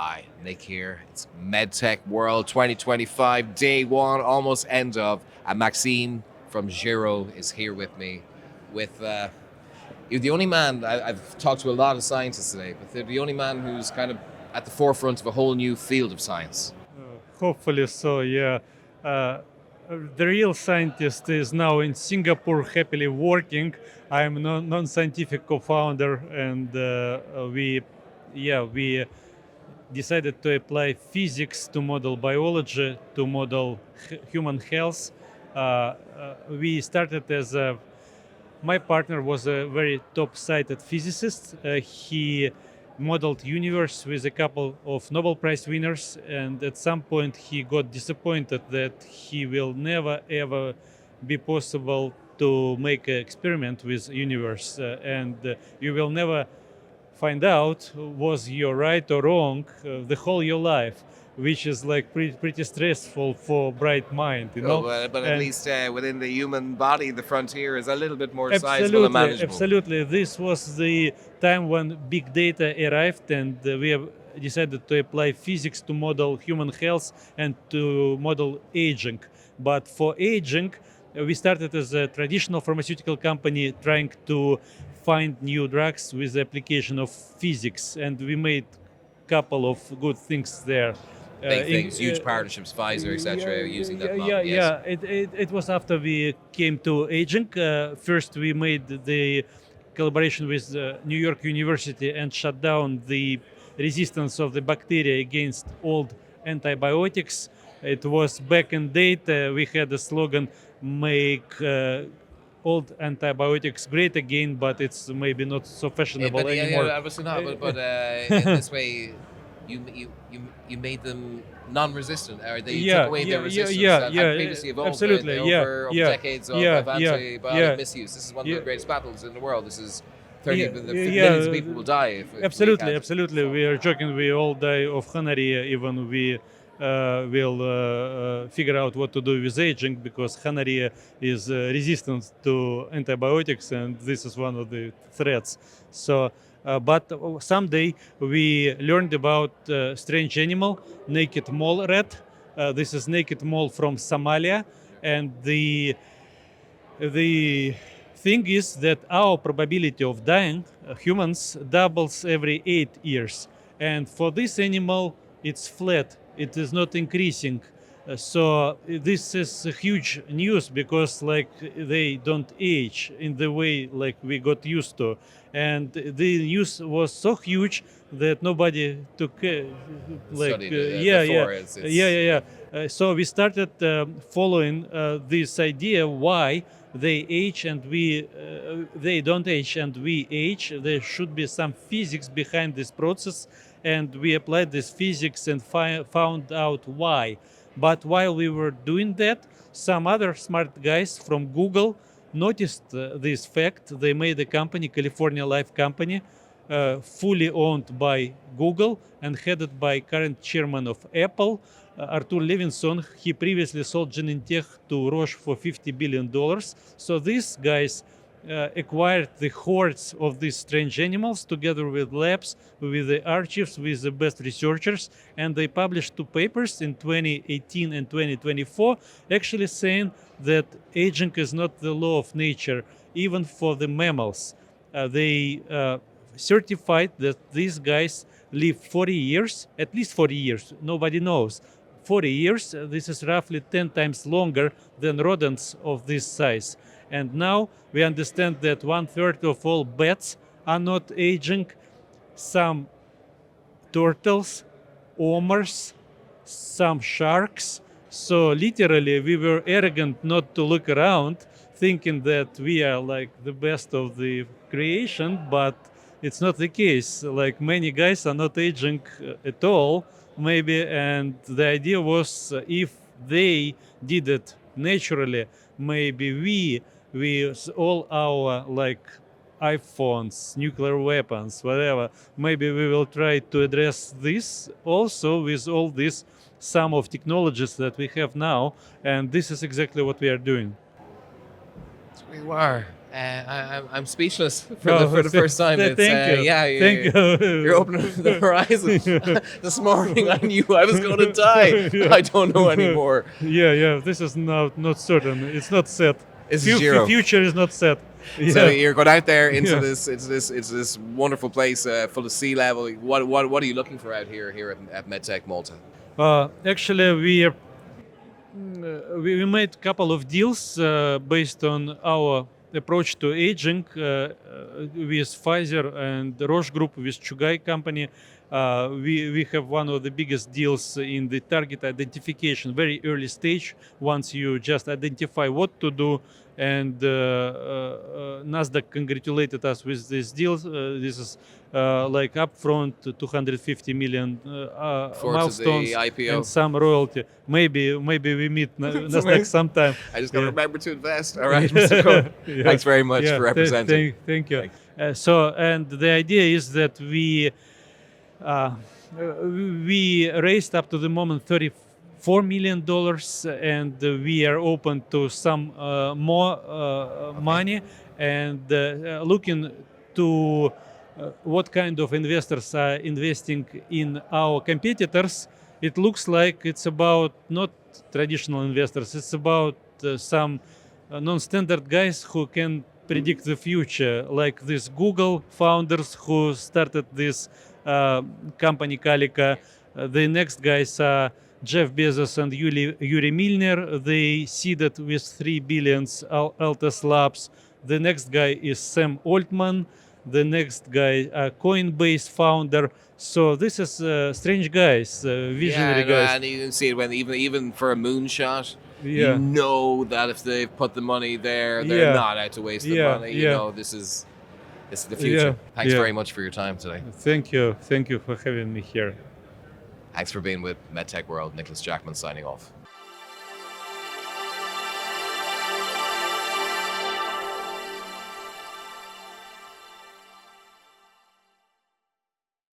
Hi, Nick here. It's MedTech World 2025, day one, almost end of. And Maxim from Gero is here with me. With You're the only man I've talked to a lot of scientists today, but they're the only man who's kind of at the forefront of a whole new field of science. Hopefully so, yeah. Uh, the real scientist is now in Singapore, happily working. I'm non-scientific co-founder, and we decided to apply physics to model biology, to model human health. We started as my partner was a very top-cited physicist. He modeled universe with a couple of Nobel Prize winners, and at some point he got disappointed that he will never ever be possible to make an experiment with universe, and you will never find out was you right or wrong the whole your life, which is like pretty stressful for bright mind, you know. But at And least within the human body, the frontier is a little bit more sizable and manageable. Absolutely. This was the time when big data arrived, and we have decided to apply physics to model human health and to model aging. But for aging, we started as a traditional pharmaceutical company trying to find new drugs with the application of physics, and we made a couple of good things there. Big things, huge partnerships, Pfizer, etc., using that model. Yeah. It was after we came to aging. First, we made the collaboration with New York University and shut down the resistance of the bacteria against old antibiotics. It was back in date. We had a slogan, make old antibiotics great again, but it's maybe not so fashionable anymore. Yeah, obviously not. But in this way, you made them non-resistant, or they took away their resistance. And previously evolved absolutely, over decades of antibiotic misuse. This is one of the greatest battles in the world. This is millions of people will die if absolutely. We are joking. We all die of gonorrhea, even we will figure out what to do with aging, because gonorrhea is resistant to antibiotics, and this is one of the threats. So, but someday we learned about strange animal, naked mole rat. This is naked mole from Somalia, and the thing is that our probability of dying, humans, doubles every 8 years. And for this animal, it's flat. It is not increasing. So this is a huge news, because like they don't age in the way like we got used to. And the news was so huge that nobody took so we started following this idea why they age and they don't age and we age. There should be some physics behind this process, and we applied this physics and found out why. But while we were doing that, some other smart guys from Google noticed this fact. They made a company, California Life Company, fully owned by Google and headed by current chairman of Apple, Artur Levinson. He previously sold Genentech to Roche for $50 billion. So these guys acquired the hordes of these strange animals together with labs, with the archives, with the best researchers, and they published 2 papers in 2018 and 2024, actually saying that aging is not the law of nature, even for the mammals. They certified that these guys live 40 years, at least 40 years, nobody knows. 40 years, this is roughly 10 times longer than rodents of this size. And now we understand that 1/3 of all bats are not aging. Some turtles, otters, some sharks. So literally we were arrogant not to look around, thinking that we are like the best of the creation, but it's not the case. Like many guys are not aging at all, maybe, and the idea was if they did it naturally, maybe we with all our like iPhones, nuclear weapons, whatever, maybe we will try to address this also with all this sum of technologies that we have now, and this is exactly what we are doing. We were. I'm speaceless Oh, for the first time. It's thank you. yeah, Thank you're you. opening the horizon. This morning I knew I was going to die. Yeah. I don't know anymore. Yeah. This is not certain. It's not set. This is Gero. Future is not set. Yeah. So you're going out there into Yeah. this wonderful place full of sea level. What are you looking for out here at MedTech Malta? Actually, we made a couple of deals based on our approach to aging with Pfizer and Roche Group with Chugai company. We have one of the biggest deals in the target identification, very early stage. Once you just identify what to do, and Nasdaq congratulated us with this deal. This is like upfront 250 million For to milestones the IPO. and some royalty. Maybe we meet Nasdaq amazing. sometime. I just got to Yeah. remember to invest. All right, Mr. Kholin. Yeah. Thanks very much Yeah, for representing. Thank you. Thanks. And the idea is that uh, we raised up to the moment $34 million, and we are open to some more money, and looking to what kind of investors are investing in our competitors. It looks like it's about not traditional investors. It's about some non-standard guys who can predict the future, like these Google founders who started this company Calica. The next guys are Jeff Bezos and Yuri Milner. They seeded with 3 billions Altus Labs. The next guy is Sam Altman. The next guy, Coinbase founder. So this is strange guys, visionary guys. And you can see it when even for a moonshot, Yeah. you know that if they've put the money there, they're Yeah. not out to waste the Yeah, money. yeah. You know, this is the future. Yeah, Thanks yeah. very much for your time today. Thank you for having me here. Thanks for being with MedTech World. Nicholas Jackman signing off.